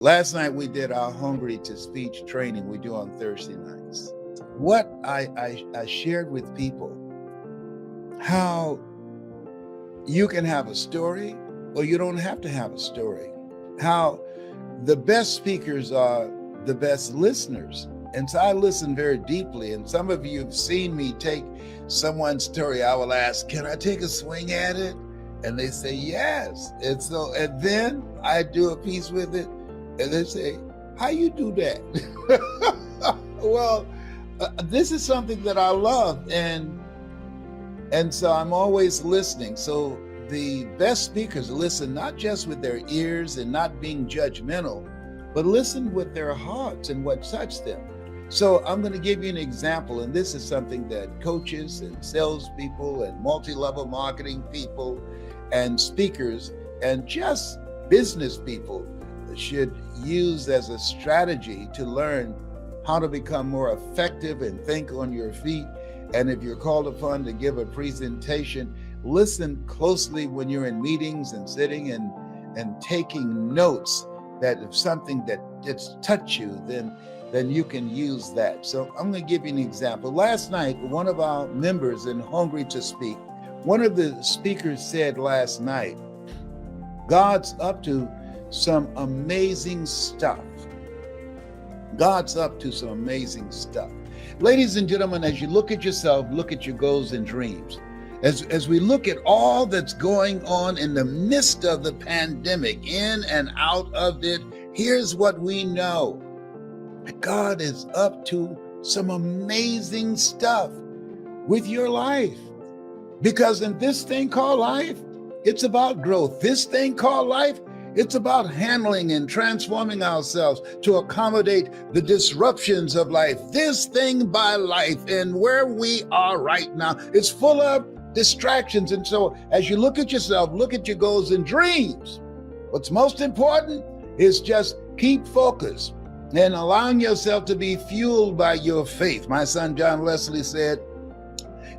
Last night we did our Hungry to Speech training we do on Thursday nights. What I shared with people, how you can have a story or you don't have to have a story. How the best speakers are the best listeners. And so I listen very deeply. And some of you have seen me take someone's story. I will ask, can I take a swing at it? And they say, yes. And then I do a piece with it. And they say, how you do that? Well, this is something that I love. And so I'm always listening. So the best speakers listen not just with their ears and not being judgmental, but listen with their hearts and what touched them. So I'm going to give you an example, and this is something that coaches and salespeople and multi-level marketing people and speakers and just business people should use as a strategy to learn how to become more effective and think on your feet. And if you're called upon to give a presentation, listen closely when you're in meetings and sitting and taking notes, that if something that it's touched you, then you can use that. So I'm going to give you an example. Last night, one of our members in Hungry to Speak, one of the speakers said last night, God's up to some amazing stuff. God's up to some amazing stuff. Ladies and gentlemen, as you look at yourself, look at your goals and dreams. As we look at all that's going on in the midst of the pandemic, in and out of it, here's what we know. God is up to some amazing stuff with your life. Because in this thing called life, it's about growth. This thing called life, it's about handling and transforming ourselves to accommodate the disruptions of life. This thing by life and where we are right now, it's full of distractions. And so as you look at yourself, look at your goals and dreams. What's most important is just keep focused and allowing yourself to be fueled by your faith. My son, John Leslie, said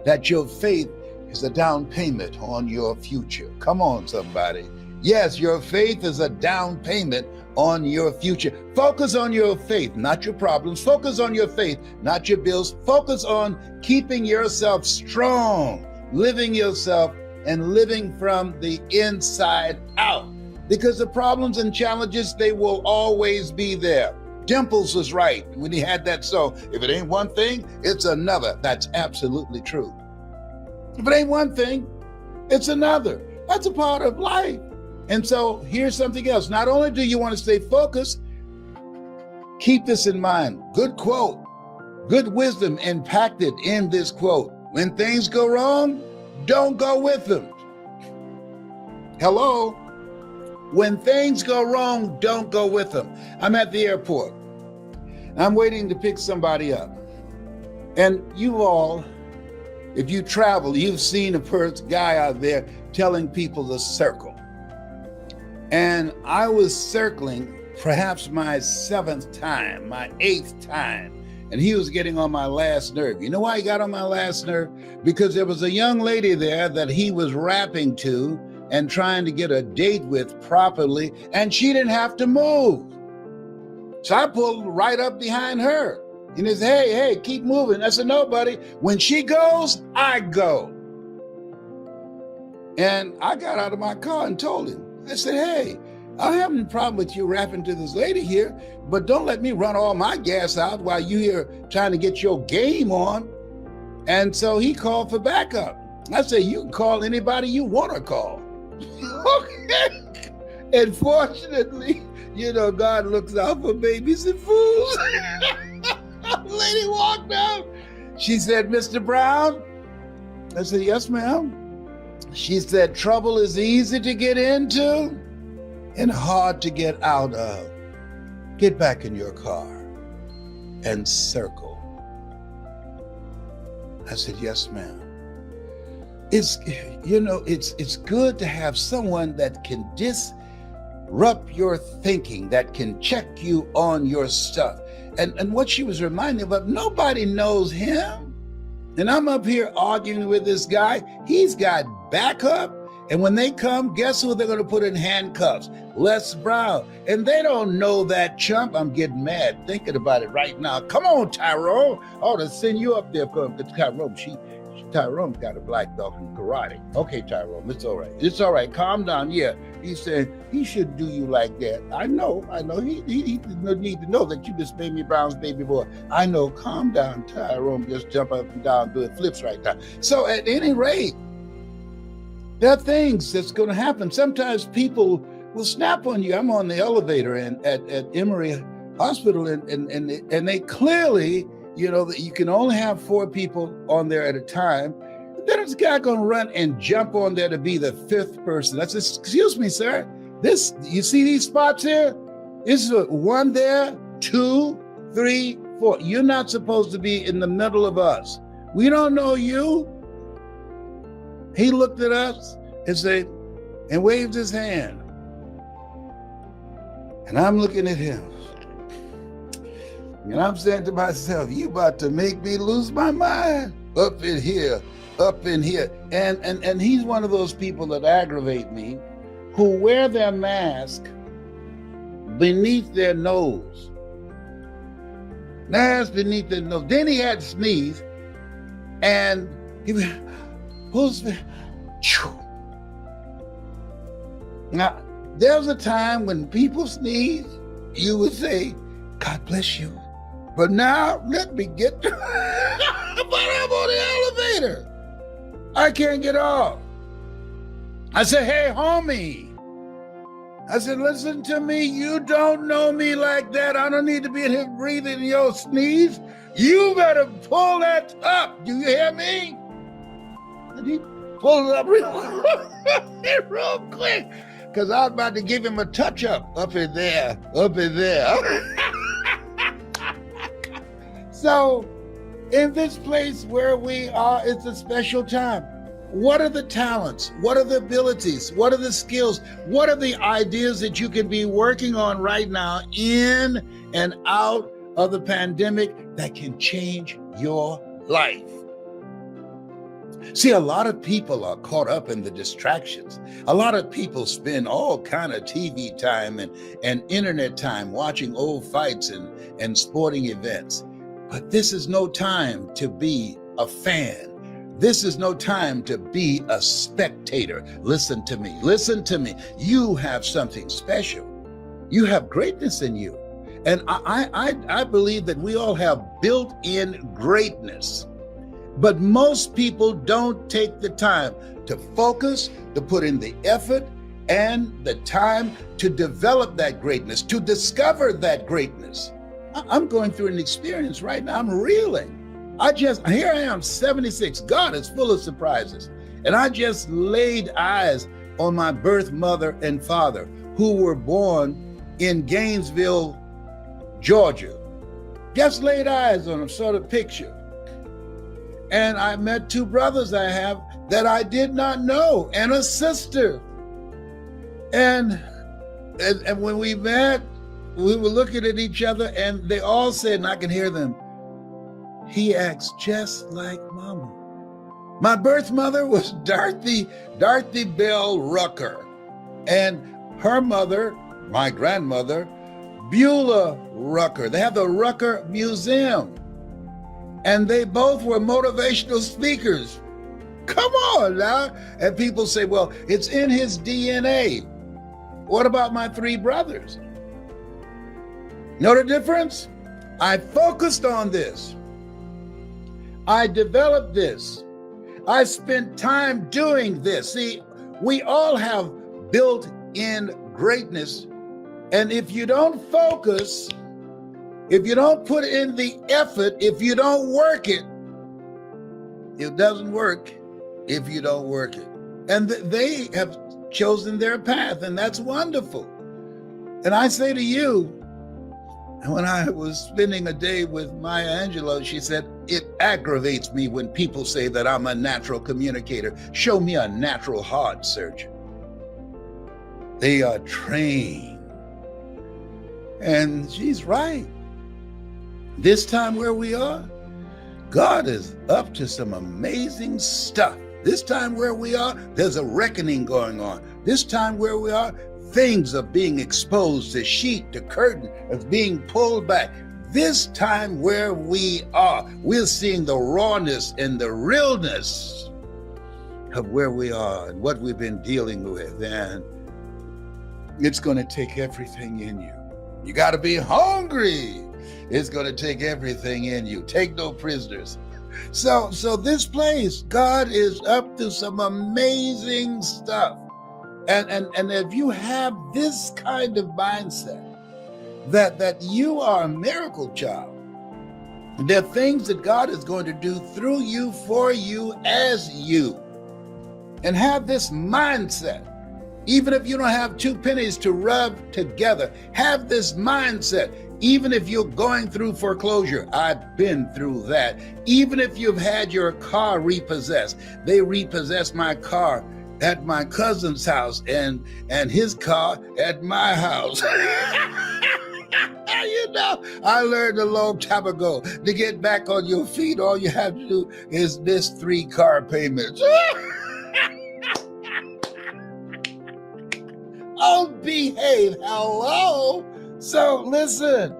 that your faith is a down payment on your future. Come on, somebody. Yes, your faith is a down payment on your future. Focus on your faith, not your problems. Focus on your faith, not your bills. Focus on keeping yourself strong, living yourself and living from the inside out. Because the problems and challenges, they will always be there. Dimples was right when he had that song. If it ain't one thing, it's another. That's absolutely true. If it ain't one thing, it's another. That's a part of life. And so here's something else. Not only do you want to stay focused, keep this in mind. Good quote, good wisdom impacted in this quote. When things go wrong, don't go with them. Hello? When things go wrong, don't go with them. I'm at the airport. I'm waiting to pick somebody up. And you all, if you travel, you've seen a guy out there telling people to circle. And I was circling perhaps my 7th time, my 8th time, and he was getting on my last nerve. You know why he got on my last nerve? Because there was a young lady there that he was rapping to and trying to get a date with properly, and she didn't have to move. So I pulled right up behind her. And he said, hey, keep moving. I said, no, buddy, when she goes, I go. And I got out of my car and told him, I said, hey, I don't have any problem with you rapping to this lady here, but don't let me run all my gas out while you here trying to get your game on. And so he called for backup. I said, you can call anybody you want to call. Okay. And fortunately, God looks out for babies and fools. The lady walked out. She said, Mr. Brown? I said, yes, ma'am. She said, trouble is easy to get into and hard to get out of. Get back in your car and circle. I said, yes, ma'am. It's good to have someone that can disrupt your thinking, that can check you on your stuff. And what she was reminding me of, nobody knows him. And I'm up here arguing with this guy. He's got backup And when they come, guess who they're going to put in handcuffs? Les Brown. And they don't know that chump. I'm getting mad thinking about it right now. Come on, Tyrone. I ought to send you up there for Tyrone. Tyrone's got a black belt in karate. Okay, Tyrone, it's all right. It's all right. Calm down. Yeah, he said he should do you like that. I know. He need to know that you just Mamie Brown's baby boy. I know. Calm down, Tyrone. Just jump up and down, doing flips right now. So at any rate, there are things that's going to happen. Sometimes people will snap on you. I'm on the elevator and at Emory Hospital, and they clearly, that you can only have 4 people on there at a time. Then this guy gonna run and jump on there to be the 5th person. That's excuse me, sir. You see these spots here? This is 1 there, 2, 3, 4. You're not supposed to be in the middle of us. We don't know you. He looked at us and waved his hand. And I'm looking at him. And I'm saying to myself, you about to make me lose my mind up in here. And he's one of those people that aggravate me who wear their mask beneath their nose. Mask beneath their nose. Then he had to sneeze and he pulls me. Now, there's a time when people sneeze, you would say, God bless you. But now, let me get to but I'm on the elevator. I can't get off. I said, hey, homie. I said, listen to me. You don't know me like that. I don't need to be in here breathing your sneeze. You better pull that up. Do you hear me? And he pulled it up real quick. Because I was about to give him a touch-up up in there. So, in this place where we are, it's a special time. What are the talents? What are the abilities? What are the skills? What are the ideas that you can be working on right now in and out of the pandemic that can change your life? See, a lot of people are caught up in the distractions. A lot of people spend all kind of TV time and internet time watching old fights and sporting events. But this is no time to be a fan. This is no time to be a spectator. Listen to me. You have something special. You have greatness in you. And I believe that we all have built-in greatness. But most people don't take the time to focus, to put in the effort and the time to develop that greatness, to discover that greatness. I'm going through an experience right now. I'm reeling. Here I am, 76. God is full of surprises. And I just laid eyes on my birth mother and father who were born in Gainesville, Georgia. Just laid eyes on them, saw the picture. And I met 2 brothers I have that I did not know, and a sister. And when we met, we were looking at each other and they all said, and I can hear them, he acts just like Mama. My birth mother was Dorothy Bell Rucker. And her mother, my grandmother, Beulah Rucker. They have the Rucker Museum. And they both were motivational speakers. Come on now. And people say, well, it's in his DNA. What about my 3 brothers? Know the difference? I focused on this. I developed this. I spent time doing this. See, we all have built-in greatness. And if you don't focus, if you don't put in the effort, if you don't work it, it doesn't work if you don't work it. And they have chosen their path, and that's wonderful. And I say to you, when I was spending a day with Maya Angelou, she said, it aggravates me when people say that I'm a natural communicator. Show me a natural heart surgeon. They are trained. And she's right. This time where we are, God is up to some amazing stuff. This time where we are, there's a reckoning going on. This time where we are, things are being exposed. The sheet, the curtain is being pulled back. This time where we are, we're seeing the rawness and the realness of where we are and what we've been dealing with. And it's going to take everything in you. You got to be hungry. It's going to take everything in you. Take no prisoners. So this place, God is up to some amazing stuff. And if you have this kind of mindset, that you are a miracle child, there are things that God is going to do through you, for you, as you. And have this mindset. Even if you don't have two pennies to rub together, have this mindset. Even if you're going through foreclosure, I've been through that. Even if you've had your car repossessed, they repossessed my car at my cousin's house and his car at my house. You know, I learned a long time ago, to get back on your feet, all you have to do is miss 3 car payments. Oh, behave. Hello. So listen,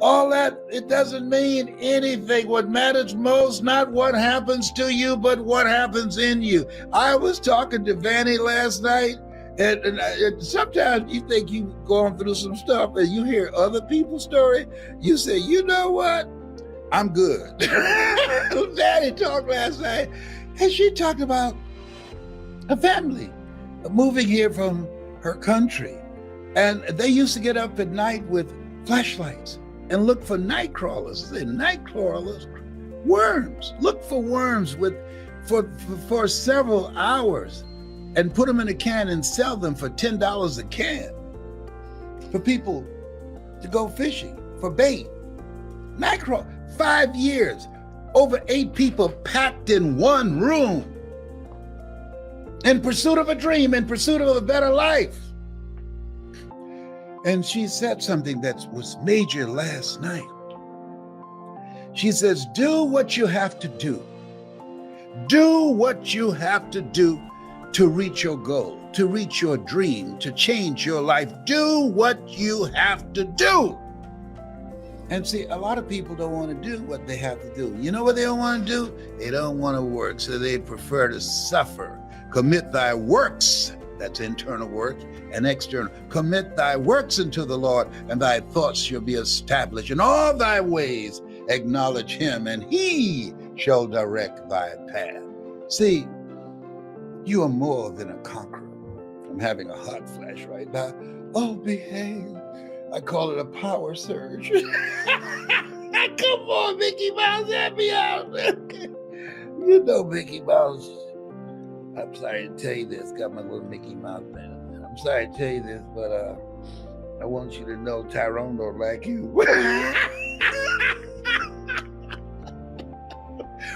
all that, it doesn't mean anything. What matters most, not what happens to you, but what happens in you. I was talking to Vanny last night, and sometimes you think you've gone through some stuff and you hear other people's story. You say, you know what? I'm good. Vanny talked last night, and she talked about a family moving here from her country. And they used to get up at night with flashlights and look for night crawlers. Night crawlers, worms. Look for worms for several hours and put them in a can and sell them for $10 a can for people to go fishing for bait. Night crawl, 5 years, over 8 people packed in one room in pursuit of a dream, in pursuit of a better life. And she said something that was major last night. She says, do what you have to do. Do what you have to do to reach your goal, to reach your dream, to change your life. Do what you have to do. And see, a lot of people don't want to do what they have to do. You know what they don't want to do? They don't want to work, so they prefer to suffer. Commit thy works, that's internal work, and external. Commit thy works unto the Lord, and thy thoughts shall be established. In all thy ways acknowledge him, and he shall direct thy path. See, you are more than a conqueror. I'm having a hot flash right now. Oh, behave. I call it a power surge. Come on, Mickey Mouse, help me out. You know Mickey Mouse. I'm sorry to tell you this. Got my little Mickey Mouse man. I'm sorry to tell you this, but I want you to know Tyrone don't like you.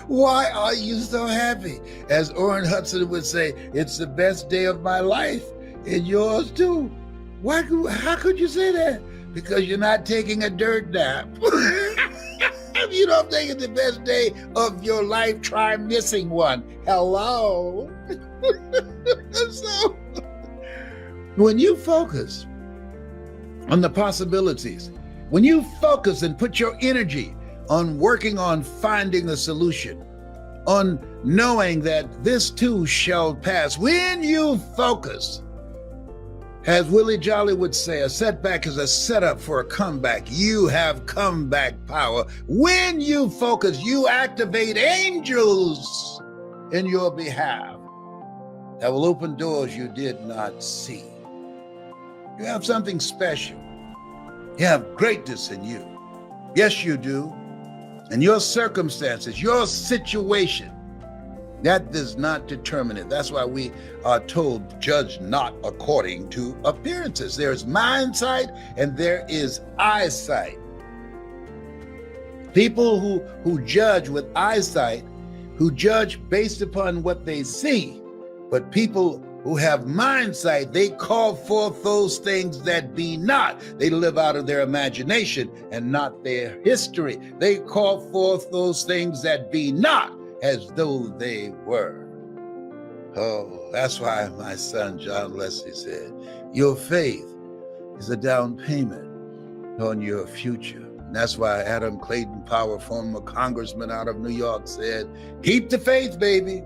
Why are you so happy? As Orrin Hudson would say, it's the best day of my life, and yours too. How could you say that? Because you're not taking a dirt nap. If you don't think it's the best day of your life, try missing one. Hello. So, when you focus on the possibilities, when you focus and put your energy on working on finding a solution, on knowing that this too shall pass, when you focus, as Willie Jolly would say, a setback is a setup for a comeback. You have comeback power. When you focus, you activate angels in your behalf that will open doors you did not see. You have something special. You have greatness in you. Yes, you do. And your circumstances, your situation, that does not determine it. That's why we are told, judge not according to appearances. There is mindsight and there is eyesight. People who judge with eyesight, who judge based upon what they see, but people who have mindsight, they call forth those things that be not. They live out of their imagination and not their history. They call forth those things that be not as though they were. Oh, that's why my son John Leslie said, your faith is a down payment on your future. And that's why Adam Clayton Powell, former congressman out of New York, said, keep the faith, baby.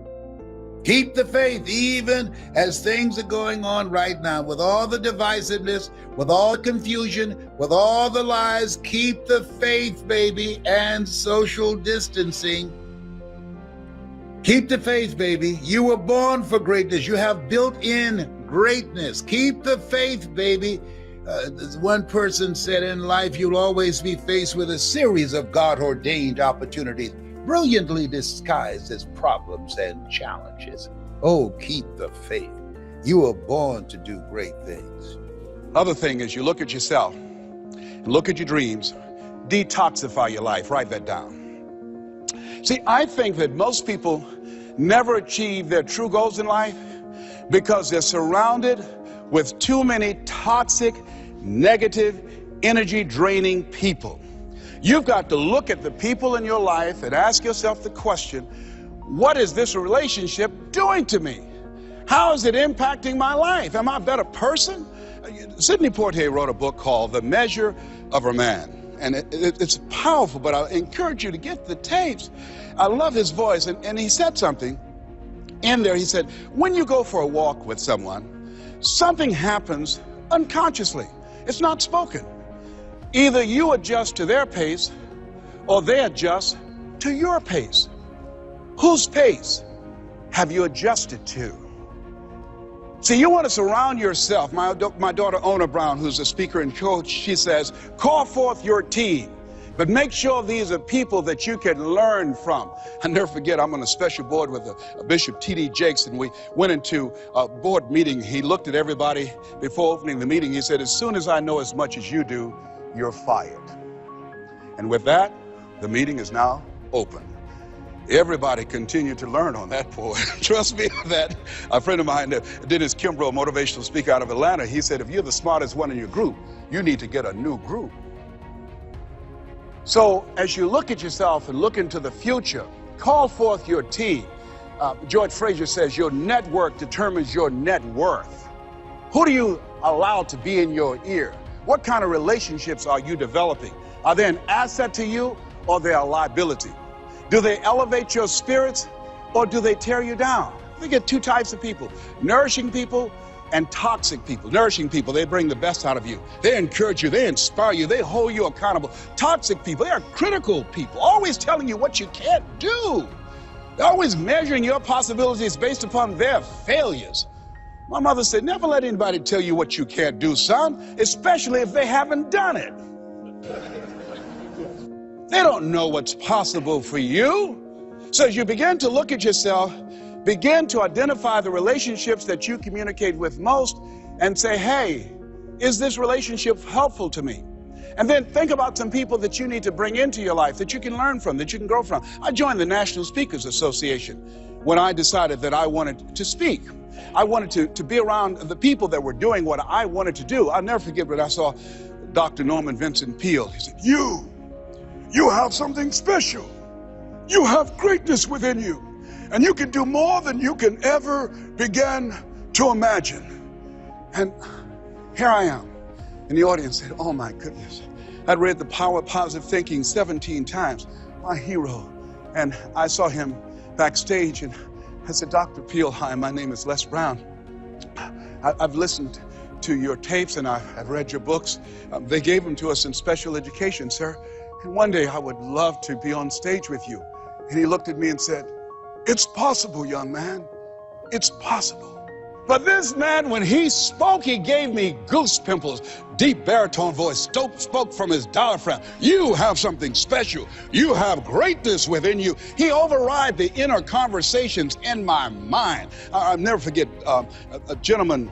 Keep the faith, even as things are going on right now, with all the divisiveness, with all the confusion, with all the lies. Keep the faith, baby, and social distancing. Keep the faith, baby. You were born for greatness. You have built-in greatness. Keep the faith, baby. One person said, in life, you'll always be faced with a series of God-ordained opportunities, brilliantly disguised as problems and challenges. Oh, keep the faith. You were born to do great things. Other thing is, you look at yourself, and look at your dreams, detoxify your life, write that down. See, I think that most people never achieve their true goals in life because they're surrounded with too many toxic, negative, energy-draining people. You've got to look at the people in your life and ask yourself the question, what is this relationship doing to me? How is it impacting my life? Am I a better person? Sidney Poitier wrote a book called The Measure of a Man. And it's powerful, but I encourage you to get the tapes. I love his voice. And he said something in there. He said, when you go for a walk with someone, something happens unconsciously. It's not spoken. Either you adjust to their pace or they adjust to your pace. Whose pace have you adjusted to? See, you want to surround yourself. My daughter, Ona Brown, who's a speaker and coach, she says, call forth your team, but make sure these are people that you can learn from. I'll never forget, I'm on a special board with Bishop T.D. Jakes, and we went into a board meeting. He looked at everybody before opening the meeting. He said, as soon as I know as much as you do, you're fired. And with that, the meeting is now open. Everybody continued to learn on that board. Trust me that a friend of mine, Dennis Kimbrough, motivational speaker out of Atlanta, he said, if you're the smartest one in your group, you need to get a new group. So as you look at yourself and look into the future, call forth your team. George Fraser says your network determines your net worth. Who do you allow to be in your ear? What kind of relationships are you developing? Are they an asset to you or they are a liability? Do they elevate your spirits or do they tear you down? We get two types of people, nourishing people and toxic people. Nourishing people, they bring the best out of you. They encourage you, they inspire you, they hold you accountable. Toxic people, they are critical people, always telling you what you can't do. They're always measuring your possibilities based upon their failures. My mother said, never let anybody tell you what you can't do, son, especially if they haven't done it. They don't know what's possible for you. So as you begin to look at yourself, begin to identify the relationships that you communicate with most and say, hey, is this relationship helpful to me? And then think about some people that you need to bring into your life that you can learn from, that you can grow from. I joined the National Speakers Association when I decided that I wanted to speak. I wanted to be around the people that were doing what I wanted to do. I'll never forget when I saw Dr. Norman Vincent Peale. He said, you have something special. You have greatness within you. And you can do more than you can ever begin to imagine. And here I am. And the audience said, oh my goodness. I'd read The Power of Positive Thinking 17 times. My hero. And I saw him backstage and I said, Dr. Peale, hi, my name is Les Brown. I've listened to your tapes and I've read your books. They gave them to us in special education, sir. And one day I would love to be on stage with you. And he looked at me and said, it's possible, young man. It's possible. But this man, when he spoke, he gave me goose pimples. Deep baritone voice, spoke from his diaphragm. You have something special. You have greatness within you. He override the inner conversations in my mind. I'll never forget a gentleman,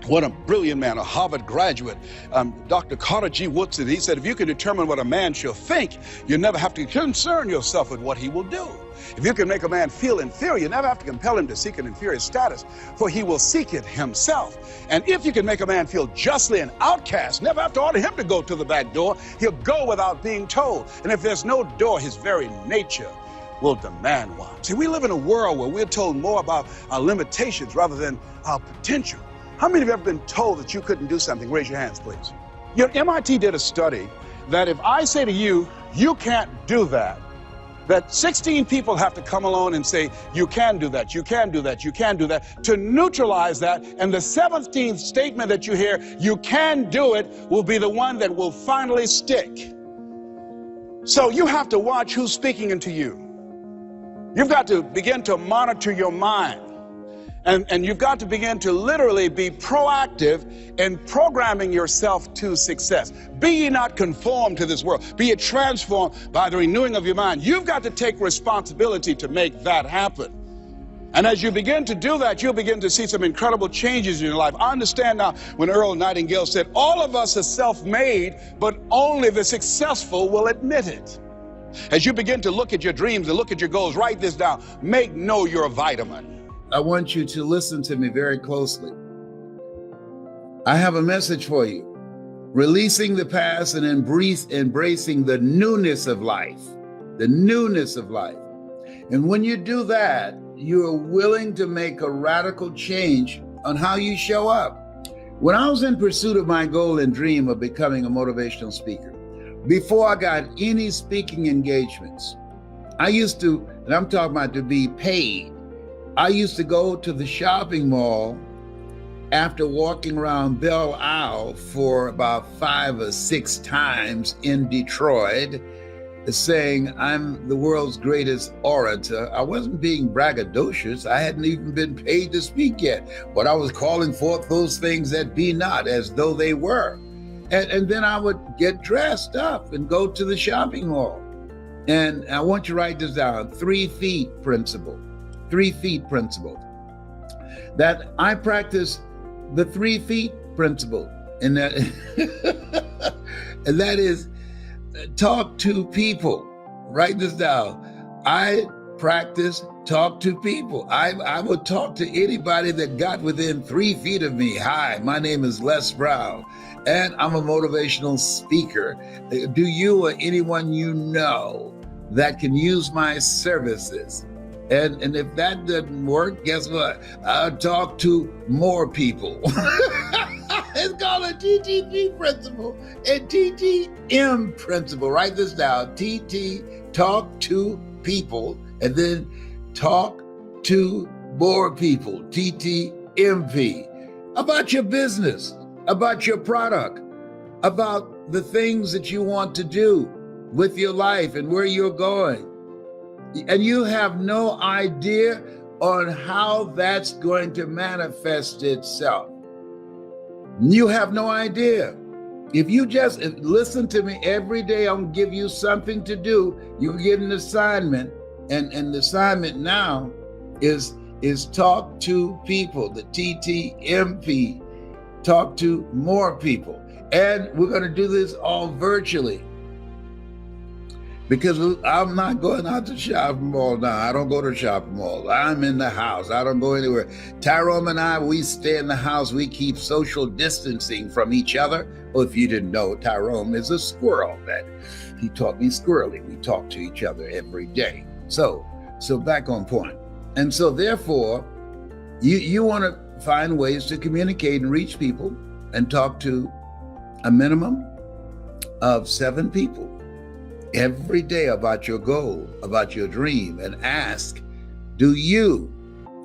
what a brilliant man, a Harvard graduate, Dr. Carter G. Woodson. He said, if you can determine what a man shall think, you never have to concern yourself with what he will do. If you can make a man feel inferior, you never have to compel him to seek an inferior status, for he will seek it himself. And if you can make a man feel justly an outcast, never have to order him to go to the back door. He'll go without being told. And if there's no door, his very nature will demand one. See, we live in a world where we're told more about our limitations rather than our potential. How many of you have ever been told that you couldn't do something? Raise your hands, please. You know, MIT did a study that if I say to you, you can't do that, that 16 people have to come along and say, you can do that, you can do that, you can do that, to neutralize that. And the 17th statement that you hear, you can do it, will be the one that will finally stick. So you have to watch who's speaking into you. You've got to begin to monitor your mind. And you've got to begin to literally be proactive in programming yourself to success. Be ye not conformed to this world. Be ye transformed by the renewing of your mind. You've got to take responsibility to make that happen. And as you begin to do that, you'll begin to see some incredible changes in your life. I understand now when Earl Nightingale said, all of us are self-made, but only the successful will admit it. As you begin to look at your dreams and look at your goals, write this down. Make know your vitamin. I want you to listen to me very closely. I have a message for you. Releasing the past and embracing the newness of life. The newness of life. And when you do that, you are willing to make a radical change on how you show up. When I was in pursuit of my goal and dream of becoming a motivational speaker, before I got any speaking engagements, I used to, and I'm talking about to be paid, I used to go to the shopping mall after walking around Belle Isle for about 5 or 6 times in Detroit, saying I'm the world's greatest orator. I wasn't being braggadocious. I hadn't even been paid to speak yet, but I was calling forth those things that be not as though they were. And then I would get dressed up and go to the shopping mall. And I want you to write this down, 3 feet principle. 3 feet principle. That I practice the 3 feet principle, and that and that is talk to people. Write this down. I practice talk to people. I would talk to anybody that got within 3 feet of me. Hi, my name is Les Brown, and I'm a motivational speaker. Do you or anyone you know that can use my services? And if that doesn't work, guess what? I'll talk to more people. It's called a TTP principle, a TTM principle. Write this down. TT, talk to people, and then talk to more people. TTMP. About your business, about your product, about the things that you want to do with your life and where you're going. And you have no idea on how that's going to manifest itself. You have no idea. If you just listen to me every day, I'm gonna give you something to do. You get an assignment, and the assignment now is talk to people, the TTMP, talk to more people. And we're gonna do this all virtually, because I'm not going out to shopping mall now. I don't go to shopping mall. I'm in the house. I don't go anywhere. Tyrone and I, we stay in the house. We keep social distancing from each other. Well, if you didn't know, Tyrone is a squirrel. That he taught me squirrely. We talk to each other every day. So back on point. And so therefore, you want to find ways to communicate and reach people and talk to a minimum of 7 people every day about your goal, about your dream, and ask, do you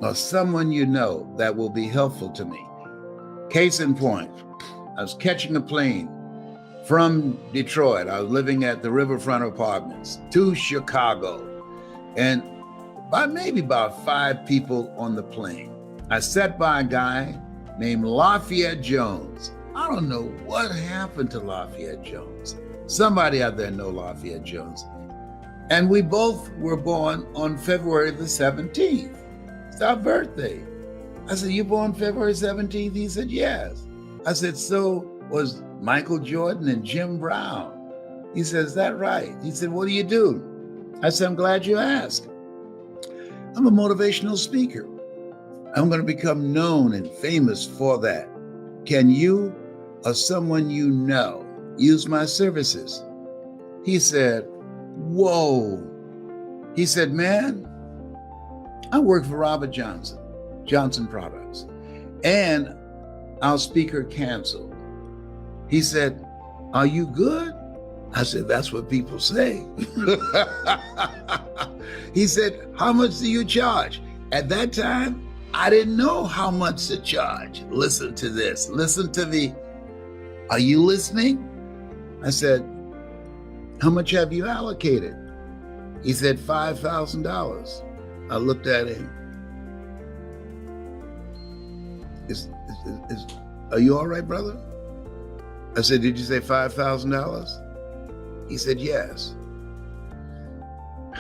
or someone you know that will be helpful to me? Case in point, I was catching a plane from Detroit. I was living at the Riverfront Apartments to Chicago, and maybe about 5 people on the plane. I sat by a guy named Lafayette Jones. I don't know what happened to Lafayette Jones. Somebody out there know Lafayette Jones. And we both were born on February the 17th. It's our birthday. I said, you born February 17th? He said, yes. I said, so was Michael Jordan and Jim Brown. He said, is that right? He said, what do you do? I said, I'm glad you asked. I'm a motivational speaker. I'm going to become known and famous for that. Can you or someone you know use my services? He said, whoa, He said, man, I work for Robert Johnson Products, and our speaker canceled. He said, are you good? I said, that's what people say. He said, how much do you charge? At that time, I didn't know how much to charge. Listen to this. Listen to me. Are you listening? I said, how much have you allocated? He said, $5,000. I looked at him. Are you all right, brother? I said, did you say $5,000? He said, yes.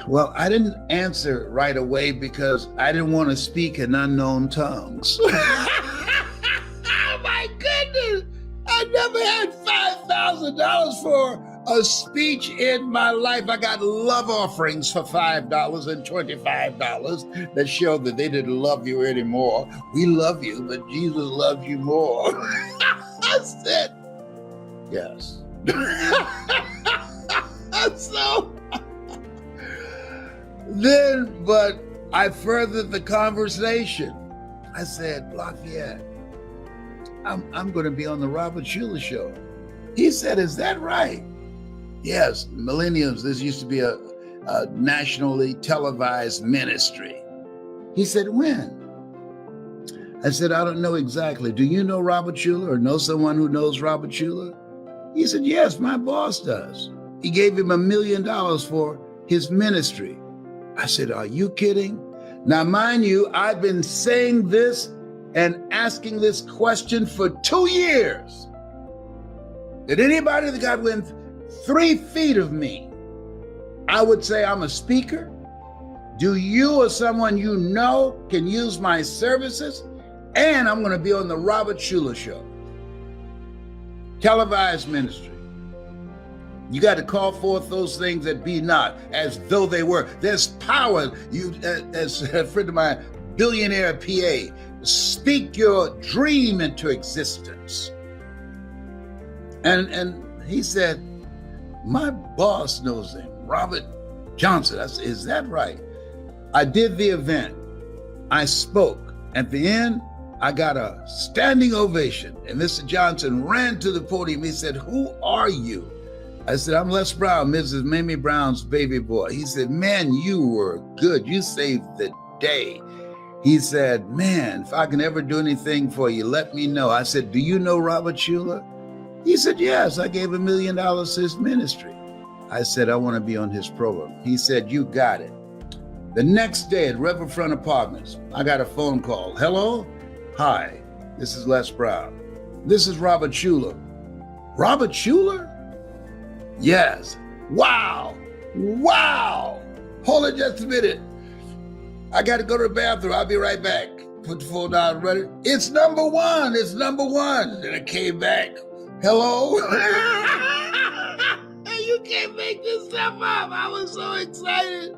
Well, I didn't answer right away because I didn't want to speak in unknown tongues. Oh my goodness! I never had $5,000 for a speech in my life. I got love offerings for $5 and $25 that showed that they didn't love you anymore. We love you, but Jesus loves you more. I said, yes. So then, but I furthered the conversation. I said, Lafayette, I'm going to be on the Robert Schuller show. He said, is that right? Yes, millennials, this used to be a nationally televised ministry. He said, when? I said, I don't know exactly. Do you know Robert Schuller or know someone who knows Robert Schuller? He said, yes, my boss does. He gave him $1 million for his ministry. I said, are you kidding? Now, mind you, I've been saying this and asking this question for 2 years. That anybody that got within 3 feet of me, I would say I'm a speaker. Do you or someone you know can use my services? And I'm going to be on the Robert Schuller show. Televised ministry. You got to call forth those things that be not as though they were. There's power. You, as a friend of mine, billionaire PA, speak your dream into existence. And he said, my boss knows him, Robert Johnson. I said, is that right? I did the event. I spoke. At the end, I got a standing ovation. And Mr. Johnson ran to the podium. He said, who are you? I said, I'm Les Brown, Mrs. Mamie Brown's baby boy. He said, man, you were good. You saved the day. He said, man, if I can ever do anything for you, let me know. I said, do you know Robert Schuller? He said, yes, I gave $1 million to his ministry. I said, I want to be on his program. He said, you got it. The next day at Riverfront Apartments, I got a phone call. Hello? Hi, this is Les Brown. This is Robert Schuller. Robert Schuller? Yes. Wow. Wow. Hold it just a minute. I got to go to the bathroom. I'll be right back. Put the phone down, ready. It's number one. It's number one. Then I came back. Hello? You can't make this stuff up. I was so excited.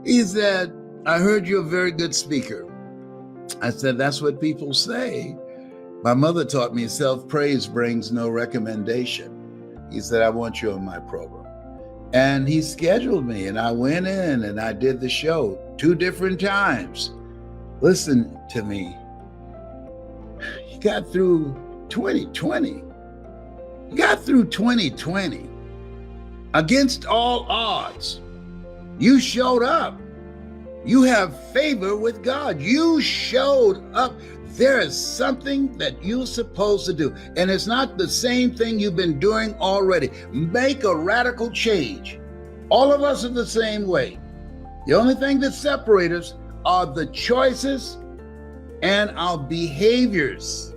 He said, I heard you're a very good speaker. I said, that's what people say. My mother taught me self-praise brings no recommendation. He said, I want you on my program. And he scheduled me, and I went in and I did the show 2 different times. Listen to me. You got through 2020. You got through 2020. Against all odds, you showed up. You have favor with God. You showed up. There is something that you're supposed to do. And it's not the same thing you've been doing already. Make a radical change. All of us are the same way. The only thing that separates us are the choices and our behaviors.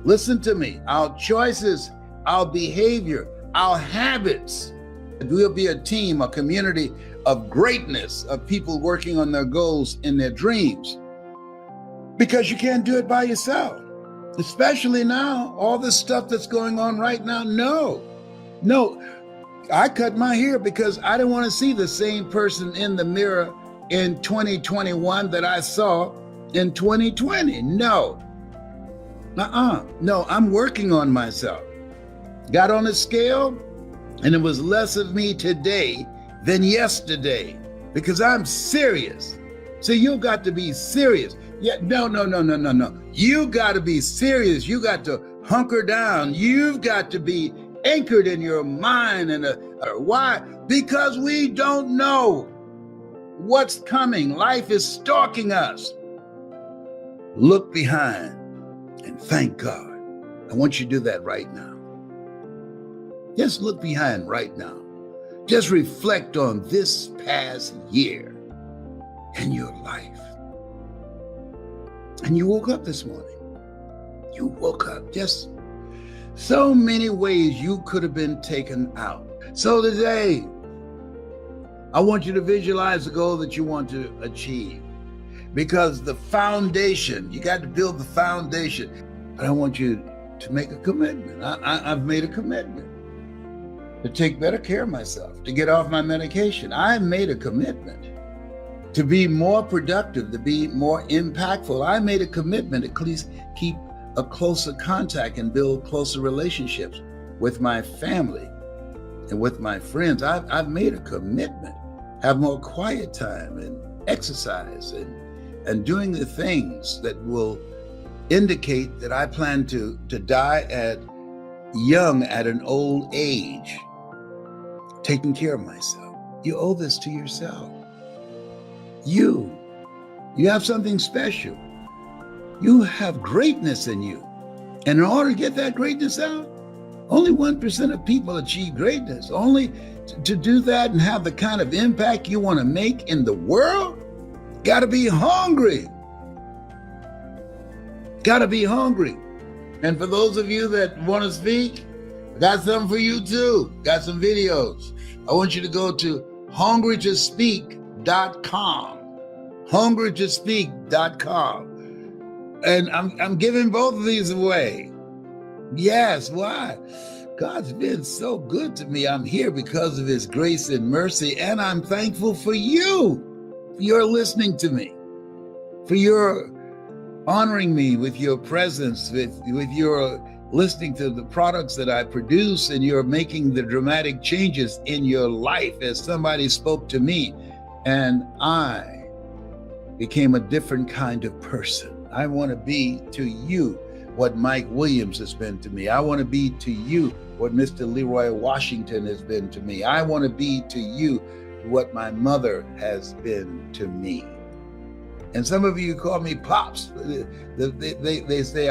Listen to me. Our choices, our behavior, our habits. We'll be a team, a community of greatness, of people working on their goals and their dreams. Because you can't do it by yourself, especially now, all this stuff that's going on right now. No, I cut my hair because I didn't want to see the same person in the mirror in 2021 that I saw in 2020. No, I'm working on myself. Got on a scale, and it was less of me today than yesterday because I'm serious. So you got to be serious. Yeah, no. You got to be serious. You got to hunker down. You've got to be anchored in your mind. And why? Because we don't know what's coming. Life is stalking us. Look behind and thank God. I want you to do that right now. Just look behind right now. Just reflect on this past year in your life. And you woke up this morning. You woke up. Just so many ways you could have been taken out. So today, I want you to visualize the goal that you want to achieve. Because the foundation, you got to build the foundation. But I want you to make a commitment. I've made a commitment to take better care of myself, to get off my medication. I made a commitment to be more productive, to be more impactful. I made a commitment to at least keep a closer contact and build closer relationships with my family and with my friends. I've made a commitment, have more quiet time and exercise and doing the things that will indicate that I plan to die at an old age, taking care of myself. You owe this to yourself. You have something special. You have greatness in you. And in order to get that greatness out, only 1% of people achieve greatness. Only to do that and have the kind of impact you want to make in the world, got to be hungry. Got to be hungry. And for those of you that want to speak, I got something for you too. Got some videos. I want you to go to hungrytospeak.com. hungrytospeak.com. And I'm giving both of these away. Yes, why? God's been so good to me. I'm here because of his grace and mercy, and I'm thankful for you. For your listening to me, for your honoring me with your presence, with your listening to the products that I produce, and you're making the dramatic changes in your life as somebody spoke to me, and I became a different kind of person. I want to be to you what Mike Williams has been to me. I want to be to you what Mr. Leroy Washington has been to me. I want to be to you what my mother has been to me. And some of you call me Pops. They say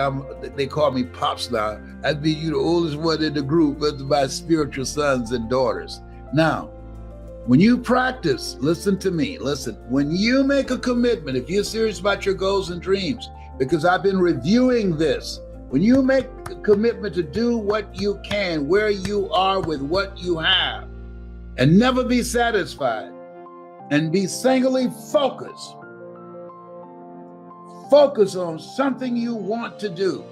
they call me Pops now. I'd be you the oldest one in the group of my spiritual sons and daughters. Now, when you practice, listen to me, listen. When you make a commitment, if you're serious about your goals and dreams, because I've been reviewing this, when you make a commitment to do what you can, where you are with what you have, and never be satisfied, and be singly focused. Focus on something you want to do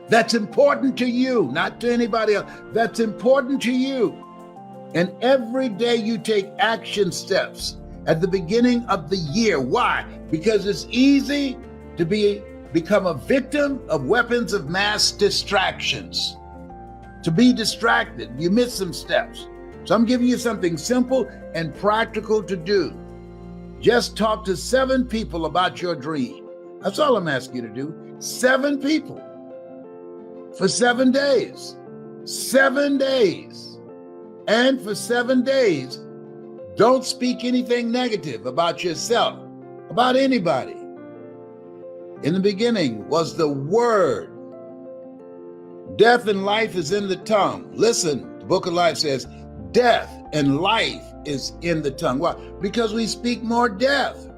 that's important to you, not to anybody else, that's important to you. And every day you take action steps at the beginning of the year. Why? Because it's easy to become a victim of weapons of mass distractions. To be distracted, you miss some steps. So I'm giving you something simple and practical to do. Just talk to 7 people about your dream. That's all I'm asking you to do. 7 people for 7 days. 7 days. And for 7 days, don't speak anything negative about yourself, about anybody. In the beginning was the Word. Death and life is in the tongue. Listen, the book of life says, death and life is in the tongue. Why? Because we speak more death.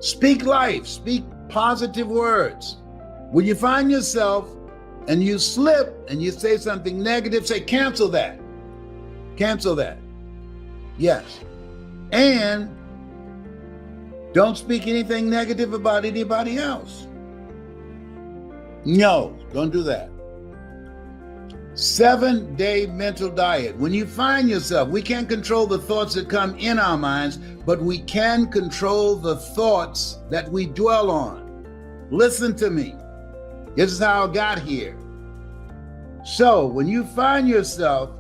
Speak life, speak positive words. When you find yourself and you slip and you say something negative, say, cancel that. Cancel that. Yes. And don't speak anything negative about anybody else. No, don't do that. 7-day mental diet. When you find yourself, we can't control the thoughts that come in our minds, but we can control the thoughts that we dwell on. Listen to me. This is how I got here. So when you find yourself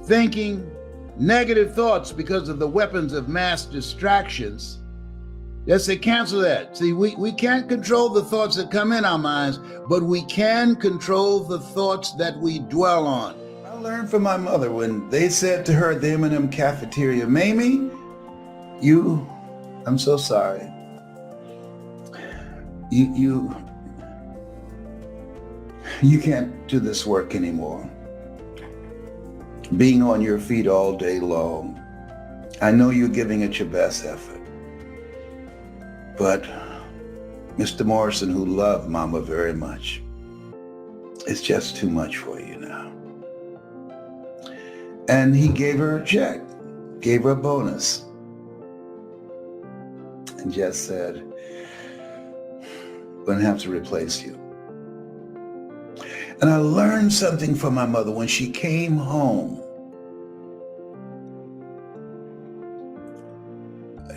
thinking negative thoughts because of the weapons of mass distractions, let's say cancel that. See, we can't control the thoughts that come in our minds, but we can control the thoughts that we dwell on. I learned from my mother when they said to her at the M&M cafeteria, Mamie, I'm so sorry. You can't do this work anymore. Being on your feet all day long. I know you're giving it your best effort. But Mr. Morrison, who loved Mama very much, it's just too much for you now. And he gave her a check, gave her a bonus, and just said, "I'm going to have to replace you." And I learned something from my mother when she came home.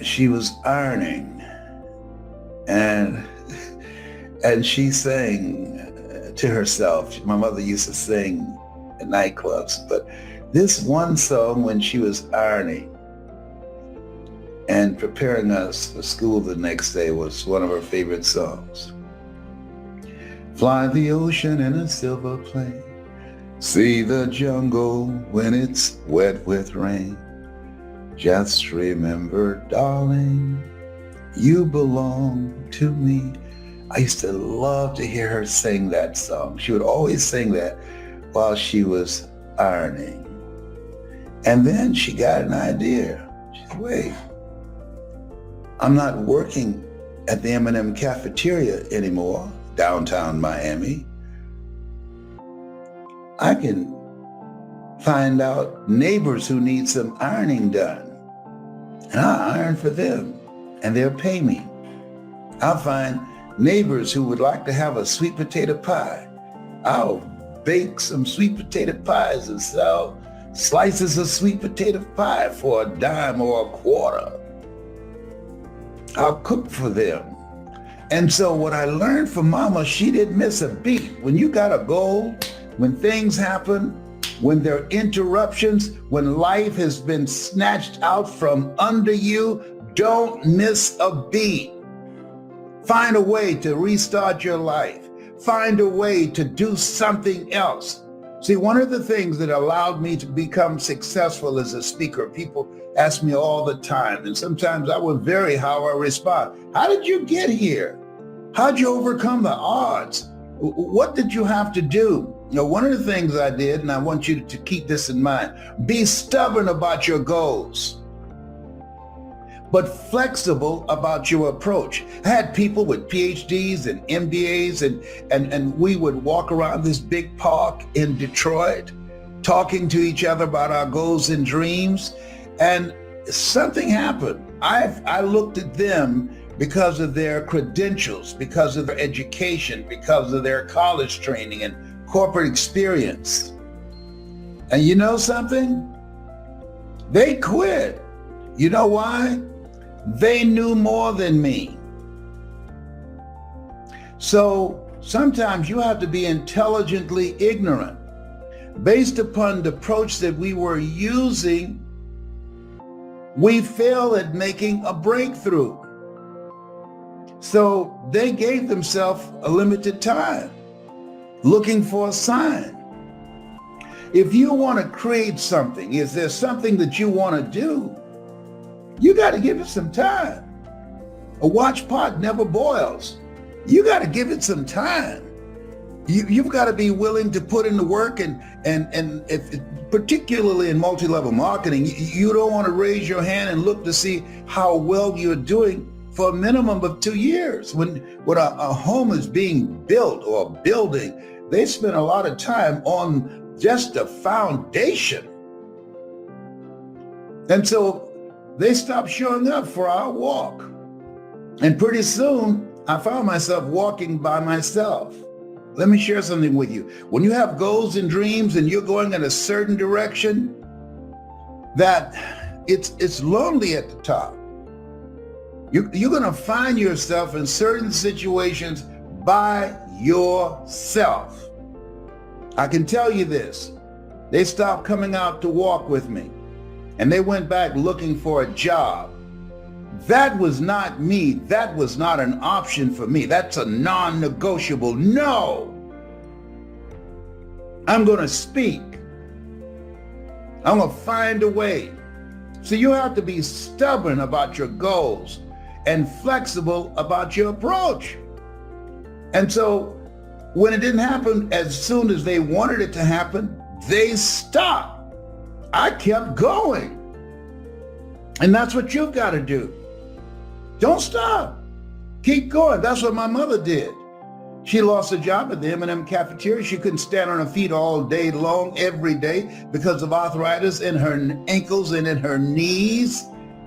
She was ironing, and she sang to herself. My mother used to sing at nightclubs, but this one song when she was ironing and preparing us for school the next day was one of her favorite songs. Fly the ocean in a silver plane, see the jungle when it's wet with rain. Just remember, darling, you belong to me. I used to love to hear her sing that song. She would always sing that while she was ironing. And then she got an idea. She said, wait, I'm not working at the M&M cafeteria anymore, downtown Miami. I can find out neighbors who need some ironing done, and I'll iron for them, and they'll pay me. I'll find neighbors who would like to have a sweet potato pie. I'll bake some sweet potato pies and sell slices of sweet potato pie for a dime or a quarter. I'll cook for them. And so what I learned from Mama, she didn't miss a beat. When you got a goal, when things happen, when there are interruptions, when life has been snatched out from under you, don't miss a beat. Find a way to restart your life. Find a way to do something else. See, one of the things that allowed me to become successful as a speaker, people ask me all the time, and sometimes I would vary how I respond. How did you get here? How'd you overcome the odds? What did you have to do? You know, one of the things I did, and I want you to keep this in mind, be stubborn about your goals, but flexible about your approach. I had people with PhDs and MBAs, and we would walk around this big park in Detroit, talking to each other about our goals and dreams, and something happened. I looked at them because of their credentials, because of their education, because of their college training and corporate experience. And you know something? They quit. You know why? They knew more than me. So sometimes you have to be intelligently ignorant. Based upon the approach that we were using, we failed at making a breakthrough. So they gave themselves a limited time, looking for a sign. If you want to create something, if there's something that you want to do, you got to give it some time. A watch pot never boils. You got to give it some time. You've got to be willing to put in the work, and if, particularly in multi-level marketing, you don't want to raise your hand and look to see how well you're doing for a minimum of 2 years. When a home is being built or a building, they spend a lot of time on just the foundation. And so they stopped showing up for our walk. And pretty soon, I found myself walking by myself. Let me share something with you. When you have goals and dreams and you're going in a certain direction, that it's lonely at the top. You're going to find yourself in certain situations by yourself. I can tell you this. They stopped coming out to walk with me, and they went back looking for a job. That was not me. That was not an option for me. That's a non-negotiable. No. I'm going to speak. I'm going to find a way. So you have to be stubborn about your goals and flexible about your approach. And so when it didn't happen as soon as they wanted it to happen, they stopped. I kept going. And that's what you've got to do. Don't stop. Keep going. That's what my mother did. She lost a job at the M&M cafeteria. She couldn't stand on her feet all day long, every day, because of arthritis in her ankles and in her knees.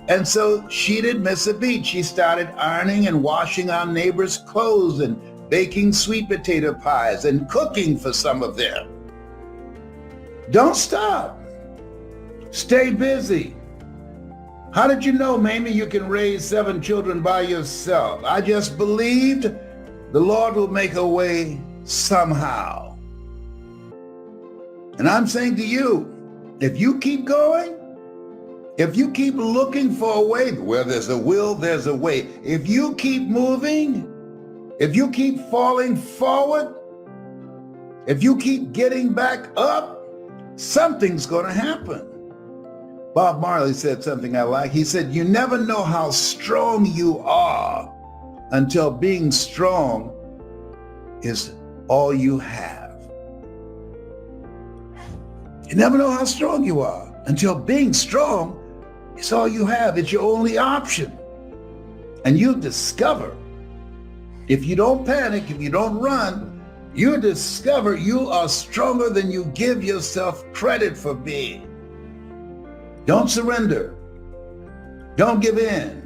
And so she didn't miss a beat. She started ironing and washing our neighbors' clothes and baking sweet potato pies and cooking for some of them. Don't stop. Stay busy. How did you know, Mamie, you can raise 7 children by yourself? I just believed the Lord will make a way somehow. And I'm saying to you, if you keep going, if you keep looking for a way, where there's a will, there's a way. If you keep moving, if you keep falling forward, if you keep getting back up, something's going to happen. Bob Marley said something I like. He said, you never know how strong you are until being strong is all you have. You never know how strong you are until being strong is all you have. It's your only option. And you discover, if you don't panic, if you don't run, you discover you are stronger than you give yourself credit for being. Don't surrender. Don't give in.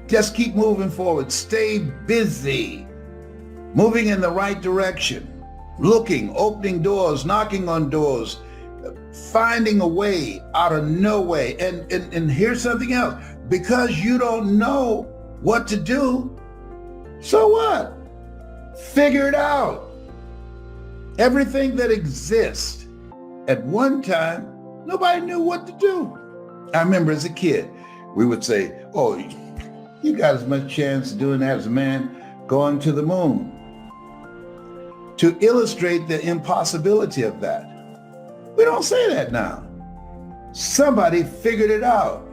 Just keep moving forward. Stay busy, moving in the right direction, looking, opening doors, knocking on doors, finding a way out of no way. And here's something else. Because you don't know what to do, so what? Figure it out. Everything that exists, at one time, nobody knew what to do. I remember as a kid, we would say, oh, you got as much chance of doing that as a man going to the moon. To illustrate the impossibility of that. We don't say that now. Somebody figured it out.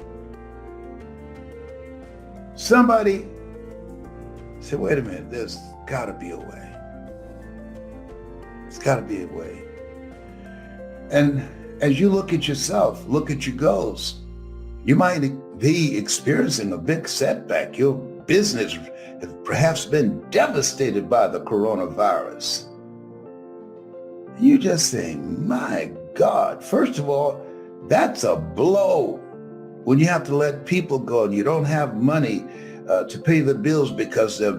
Somebody said, wait a minute, there's got to be a way. There's got to be a way. And as you look at yourself, look at your goals, you might be experiencing a big setback. Your business has perhaps been devastated by the coronavirus. You're just saying, my God, first of all, that's a blow. When you have to let people go and you don't have money to pay the bills because the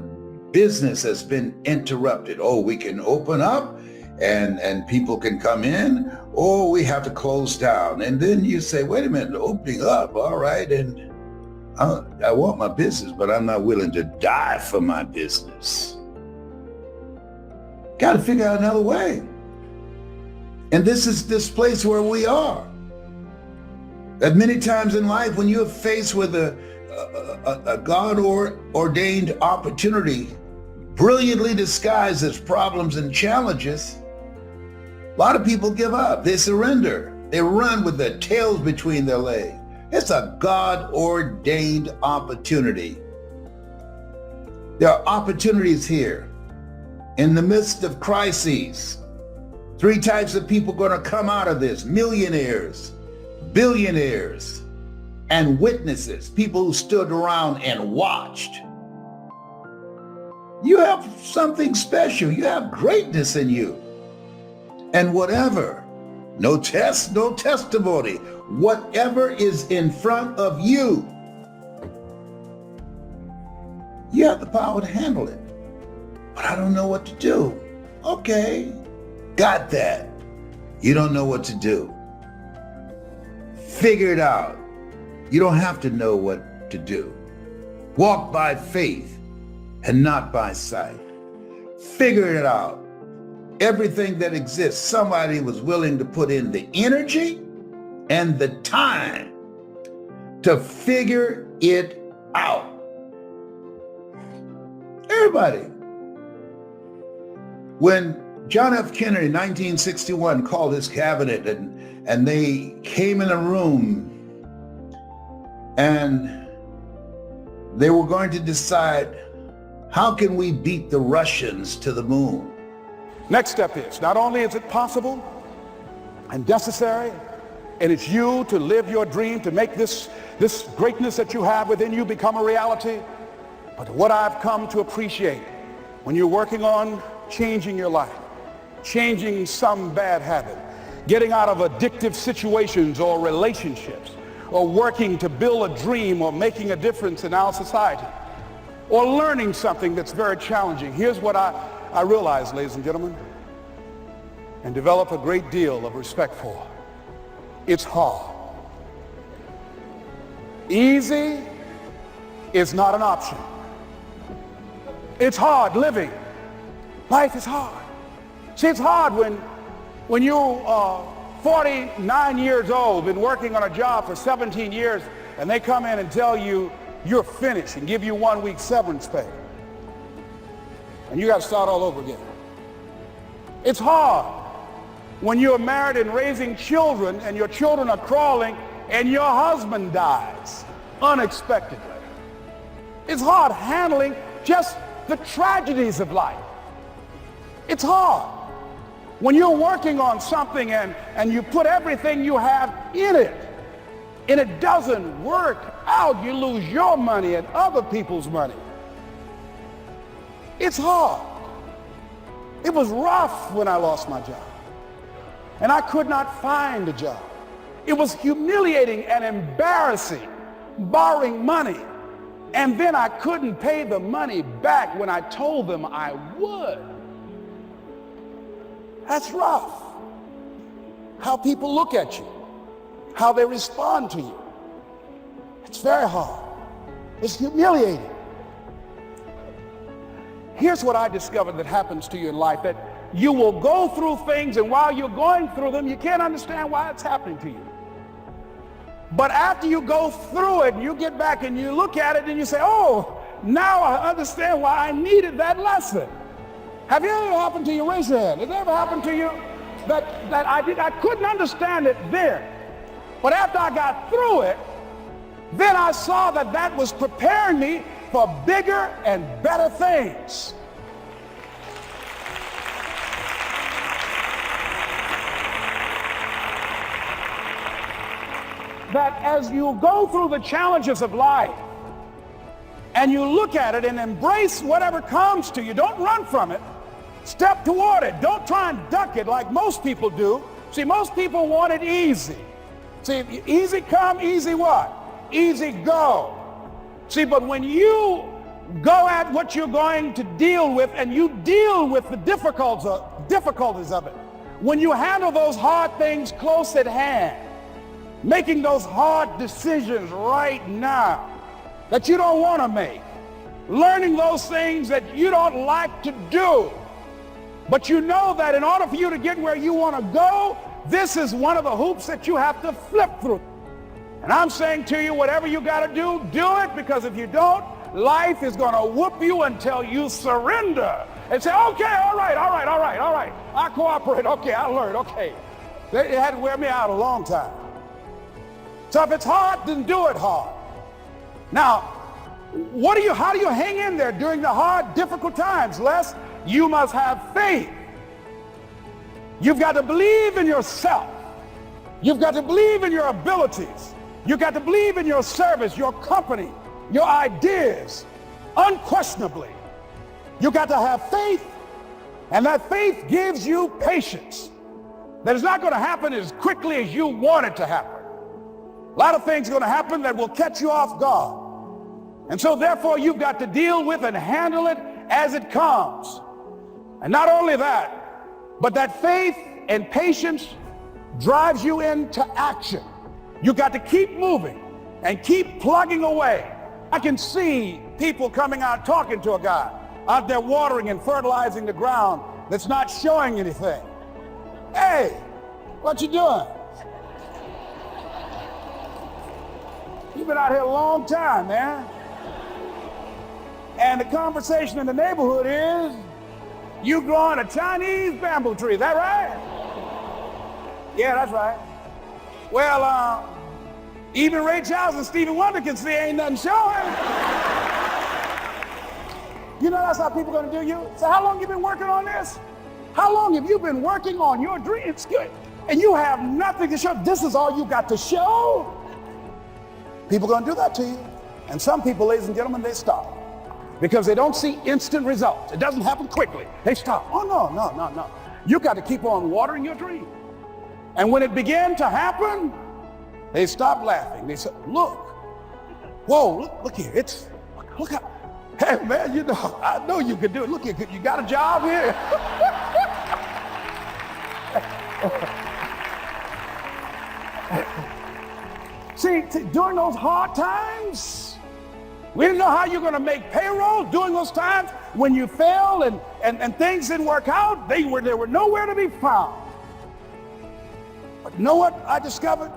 business has been interrupted. Oh, we can open up and people can come in, or we have to close down. And then you say, wait a minute, opening up, all right, and I want my business, but I'm not willing to die for my business. Got to figure out another way. And this is this place where we are. That many times in life, when you're faced with a God-ordained opportunity, brilliantly disguised as problems and challenges, a lot of people give up. They surrender. They run with their tails between their legs. It's a God-ordained opportunity. There are opportunities here in the midst of crises. 3 types of people going to come out of this: millionaires, billionaires, and witnesses, people who stood around and watched. You have something special. You have greatness in you. And whatever, no test, no testimony, whatever is in front of you, you have the power to handle it. But I don't know what to do. Okay, got that. You don't know what to do. Figure it out. You don't have to know what to do. Walk by faith and not by sight. Figure it out. everything that exists, somebody was willing to put in the energy and the time to figure it out. Everybody. When John F. Kennedy in 1961 called his cabinet and they came in a room and they were going to decide, how can we beat the Russians to the moon? Next step is, not only is it possible and necessary, and it's you to live your dream, to make this greatness that you have within you become a reality, but what I've come to appreciate when you're working on changing your life, changing some bad habit, getting out of addictive situations or relationships, or working to build a dream or making a difference in our society, or learning something that's very challenging. Here's what I realize, ladies and gentlemen, and develop a great deal of respect for. It's hard. Easy is not an option. It's hard living. Life is hard. See, it's hard when you're 49 years old, been working on a job for 17 years, and they come in and tell you you're finished and give you 1 week severance pay. And you got to start all over again. It's hard when you're married and raising children and your children are crawling and your husband dies unexpectedly. It's hard handling just the tragedies of life. It's hard when you're working on something and you put everything you have in it and it doesn't work out. You lose your money and other people's money. It's hard. It was rough when I lost my job and I could not find a job. It was humiliating and embarrassing, borrowing money, and then I couldn't pay the money back when I told them I would. That's rough. How people look at you, how they respond to you. It's very hard. It's humiliating. Here's what I discovered that happens to you in life, that you will go through things, and while you're going through them, you can't understand why it's happening to you. But after you go through it, you get back and you look at it and you say, oh, now I understand why I needed that lesson. Have you ever happened to you? Raise your hand. Has it ever happened to you that I couldn't understand it then, but after I got through it, then I saw that was preparing me for bigger and better things. That as you go through the challenges of life and you look at it and embrace whatever comes to you, don't run from it. Step toward it. Don't try and duck it like most people do. See, most people want it easy. See, easy come, easy what? Easy go. See, but when you go at what you're going to deal with and you deal with the difficulties of it, when you handle those hard things close at hand, making those hard decisions right now that you don't want to make, learning those things that you don't like to do, but you know that in order for you to get where you want to go, this is one of the hoops that you have to flip through. And I'm saying to you, whatever you got to do it, because if you don't, life is going to whoop you until you surrender and say, okay, all right, I cooperate, okay, I learned, okay. It had to wear me out a long time. So if it's hard, then do it hard. Now, how do you hang in there during the hard, difficult times, Les? You must have faith. You've got to believe in yourself. You've got to believe in your abilities. You've got to believe in your service, your company, your ideas, unquestionably. You've got to have faith, and that faith gives you patience. That is not going to happen as quickly as you want it to happen. A lot of things are going to happen that will catch you off guard. And so therefore you've got to deal with and handle it as it comes. And not only that, but that faith and patience drives you into action. You've got to keep moving and keep plugging away. I can see people coming out talking to a guy out there watering and fertilizing the ground that's not showing anything. Hey, what you doing? You've been out here a long time, man. And the conversation in the neighborhood is, you growing a Chinese bamboo tree, is that right? Yeah, that's right. Well, even Ray Charles and Stevie Wonder can see ain't nothing showing. You know that's how people are gonna do you? So how long you been working on this? How long have you been working on your dreams? Good. And you have nothing to show. This is all you got to show. People are gonna do that to you. And some people, ladies and gentlemen, they stop. Because they don't see instant results. It doesn't happen quickly. They stop. Oh, no. You got to keep on watering your dream. And when it began to happen, they stopped laughing. They said, look, whoa, look here. Look how, hey, man, you know, I know you can do it. Look here, you got a job here? See, during those hard times, we didn't know how you're going to make payroll. During those times when you failed and things didn't work out, they were nowhere to be found. But you know what I discovered?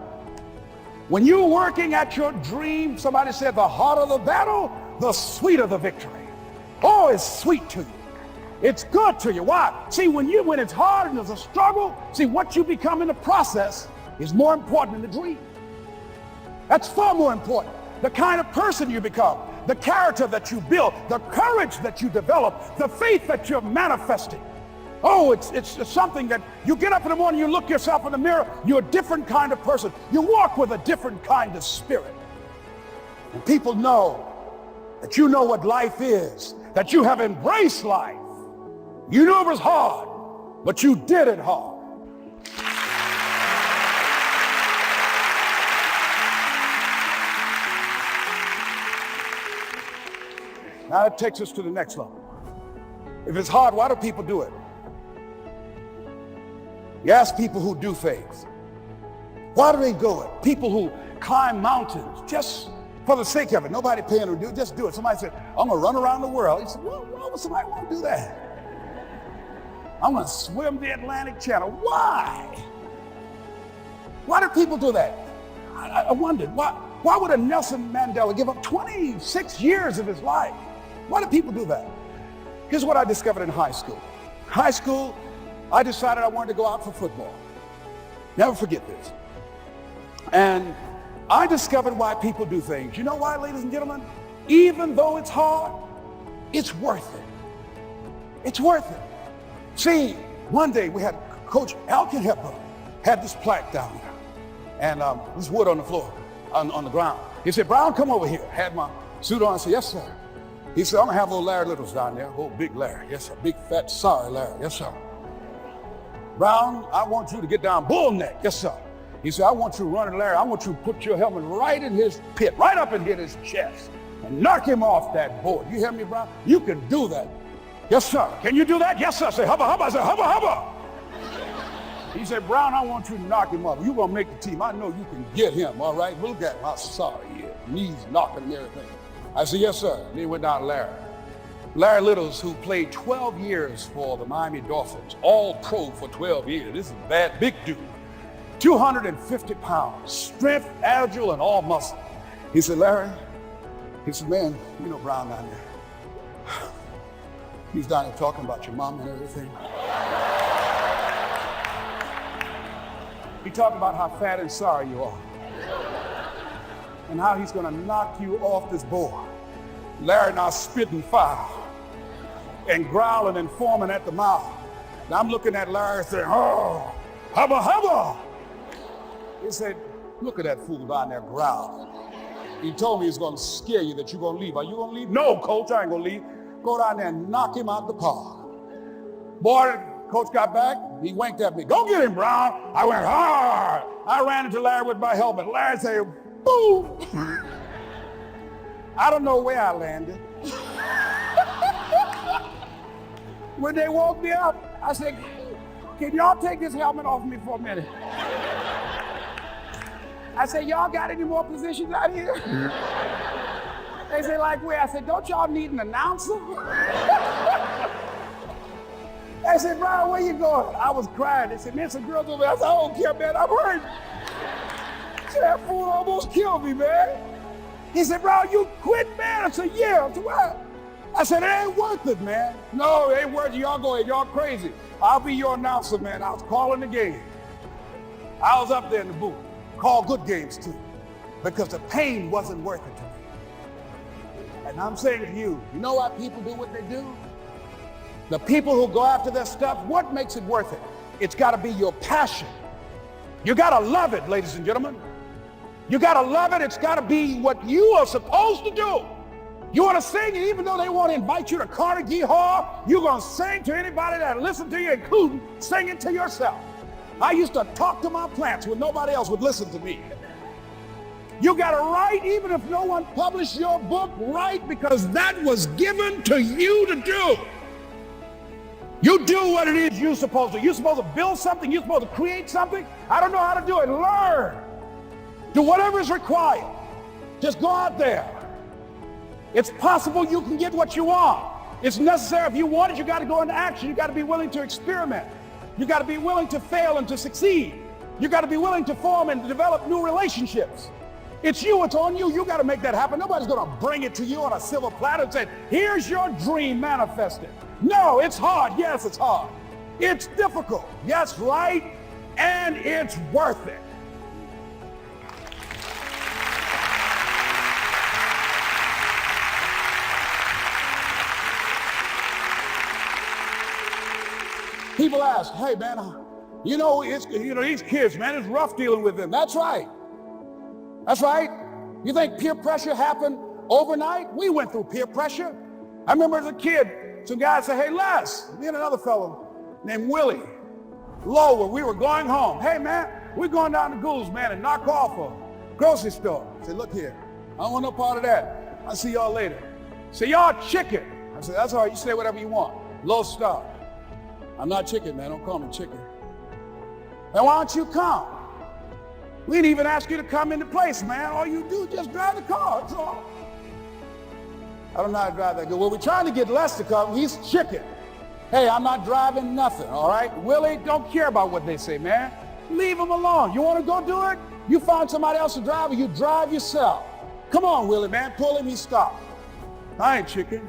When you're working at your dream, somebody said the harder the battle, the sweeter the victory. Oh, it's sweet to you. It's good to you. Why? See, when it's hard and there's a struggle, see, what you become in the process is more important than the dream. That's far more important. The kind of person you become, the character that you build, the courage that you develop, the faith that you're manifesting. Oh, it's something that you get up in the morning, you look yourself in the mirror, you're a different kind of person. You walk with a different kind of spirit. And people know that you know what life is, that you have embraced life. You knew it was hard, but you did it hard. Now that takes us to the next level. If it's hard, why do people do it? You ask people who do things. Why do they do it? People who climb mountains just for the sake of it. Nobody paying them to do it, just do it. Somebody said, I'm gonna run around the world. He said, well, why would somebody want to do that? I'm gonna swim the Atlantic Channel. Why? Why do people do that? I wondered, why would a Nelson Mandela give up 26 years of his life? Why do people do that? Here's what I discovered in high school. High school, I decided I wanted to go out for football. Never forget this. And I discovered why people do things. You know why, ladies and gentlemen? Even though it's hard, it's worth it. It's worth it. See, one day we had Coach Alkin Hepburn had this plaque down there. And this wood on the floor, on the ground. He said, Brown, come over here. Had my suit on. I said, yes, sir. He said, I'm gonna have old Larry Littles down there, old big Larry. Yes, sir. Big, fat, sorry Larry. Yes, sir. Brown, I want you to get down bull neck. Yes, sir. He said, I want you to run at Larry. I want you to put your helmet right in his pit, right up and hit his chest, and knock him off that board. You hear me, Brown? You can do that. Yes, sir. Can you do that? Yes, sir. I said, hubba, hubba. I said, hubba, hubba. He said, Brown, I want you to knock him up. You're going to make the team. I know you can get him, all right? Look at him. I'm sorry. Yeah. Knees knocking and everything. I said, yes, sir. And then he went down to Larry. Larry Littles, who played 12 years for the Miami Dolphins, all pro for 12 years. This is a bad, big dude. 250 pounds, strength, agile, and all muscle. He said, Larry, he said, man, you know Brown down there. He's down there talking about your mom and everything. He talked about how fat and sorry you are and how he's gonna knock you off this board. Larry now spitting fire and growling and foaming at the mouth. Now I'm looking at Larry saying, oh, hubba, hubba. He said, look at that fool down there growling. He told me he's gonna scare you that you're gonna leave. Are you gonna leave? No, coach, I ain't gonna leave. Go down there and knock him out the park. Boy, coach got back, he winked at me. Go get him, Brown. I went hard. I ran into Larry with my helmet. Larry said, boo. I don't know where I landed. When they woke me up, I said, can y'all take this helmet off me for a minute? I said, y'all got any more positions out here? They said, like where? I said, don't y'all need an announcer? I said, Brian, where you going? I was crying. They said, man, some girls over there. I said, I don't care, man. I'm hurt. He said, that fool almost killed me, man. He said, Brian, you quit, man? I said, yeah. I said, what? I said, it ain't worth it, man. No, it ain't worth it. Y'all go ahead. Y'all crazy. I'll be your announcer, man. I was calling the game. I was up there in the booth. Call good games, too. Because the pain wasn't worth it to me. And I'm saying to you, you know why people do what they do? The people who go after their stuff, what makes it worth it? It's got to be your passion. You got to love it, ladies and gentlemen. You got to love it. It's got to be what you are supposed to do. You want to sing, and even though they want to invite you to Carnegie Hall, you're going to sing to anybody that listens to you, including singing to yourself. I used to talk to my plants when nobody else would listen to me. You got to write, even if no one published your book, write, because that was given to you to do. You do what it is you're supposed to. You're supposed to build something. You're supposed to create something. I don't know how to do it. Learn. Do whatever is required. Just go out there. It's possible you can get what you want. It's necessary. If you want it, you got to go into action. You got to be willing to experiment. You got to be willing to fail and to succeed. You got to be willing to form and develop new relationships. It's you, it's on you. You got to make that happen. Nobody's going to bring it to you on a silver platter and say, here's your dream manifested. No, it's hard. Yes, it's hard. It's difficult. Yes, right. And it's worth it. People ask, hey man, these kids, man, it's rough dealing with them. That's right. That's right. You think peer pressure happened overnight? We went through peer pressure. I remember as a kid, some guys said, hey Les, me and another fellow named Willie Lower, we were going home. Hey man, we're going down to Goulds, man, and knock off a grocery store. I said, look here, I don't want no part of that. I'll see y'all later. Say, y'all chicken. I said, that's all right, you say whatever you want. Low star. I'm not chicken, man. Don't call me chicken. Then why don't you come? We didn't even ask you to come into place, man. All you do is just drive the car. That's all. I don't know how to drive that good. Well, we're trying to get Les to come. He's chicken. Hey, I'm not driving nothing, all right? Willie, don't care about what they say, man. Leave him alone. You want to go do it? You find somebody else to drive, or you drive yourself. Come on, Willie, man. Pull him, he stop. I ain't chicken.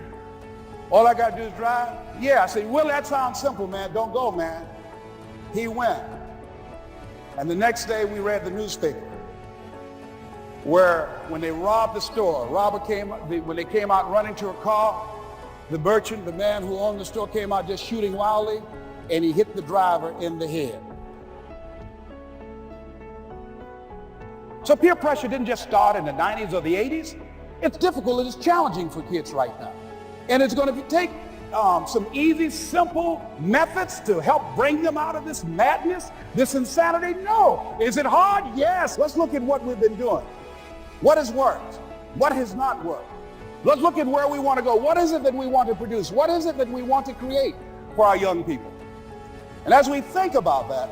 All I got to do is drive? Yeah. I said, Willie, that sounds simple, man. Don't go, man. He went. And the next day we read the newspaper where when they robbed the store, when they came out running to a car, the merchant, the man who owned the store, came out just shooting wildly, and he hit the driver in the head. So peer pressure didn't just start in the 90s or the 80s. It's difficult and it's challenging for kids right now. And it's going to take some easy, simple methods to help bring them out of this madness, this insanity? No. Is it hard? Yes. Let's look at what we've been doing. What has worked? What has not worked? Let's look at where we want to go. What is it that we want to produce? What is it that we want to create for our young people? And as we think about that,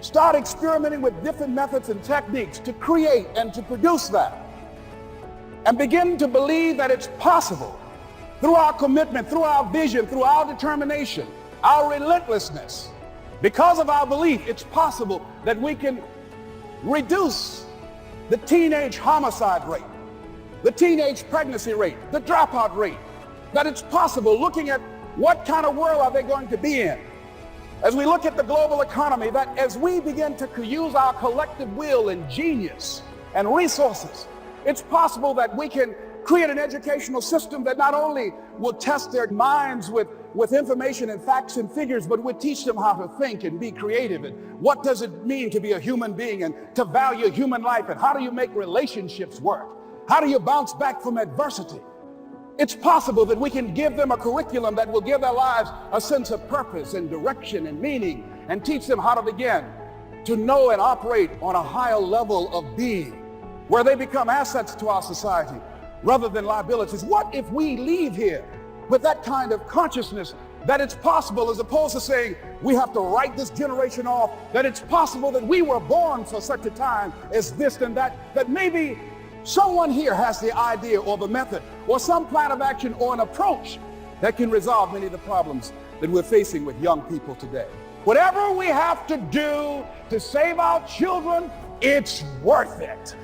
start experimenting with different methods and techniques to create and to produce that. And begin to believe that it's possible through our commitment, through our vision, through our determination, our relentlessness. Because of our belief, it's possible that we can reduce the teenage homicide rate, the teenage pregnancy rate, the dropout rate, that it's possible, looking at what kind of world are they going to be in. As we look at the global economy, that as we begin to use our collective will and genius and resources, it's possible that we can create an educational system that not only will test their minds with information and facts and figures, but will teach them how to think and be creative. And what does it mean to be a human being and to value human life? And how do you make relationships work? How do you bounce back from adversity? It's possible that we can give them a curriculum that will give their lives a sense of purpose and direction and meaning, and teach them how to begin to know and operate on a higher level of being, where they become assets to our society rather than liabilities. What if we leave here with that kind of consciousness that it's possible, as opposed to saying we have to write this generation off, that it's possible that we were born for such a time as this and that maybe someone here has the idea or the method or some plan of action or an approach that can resolve many of the problems that we're facing with young people today. Whatever we have to do to save our children, it's worth it.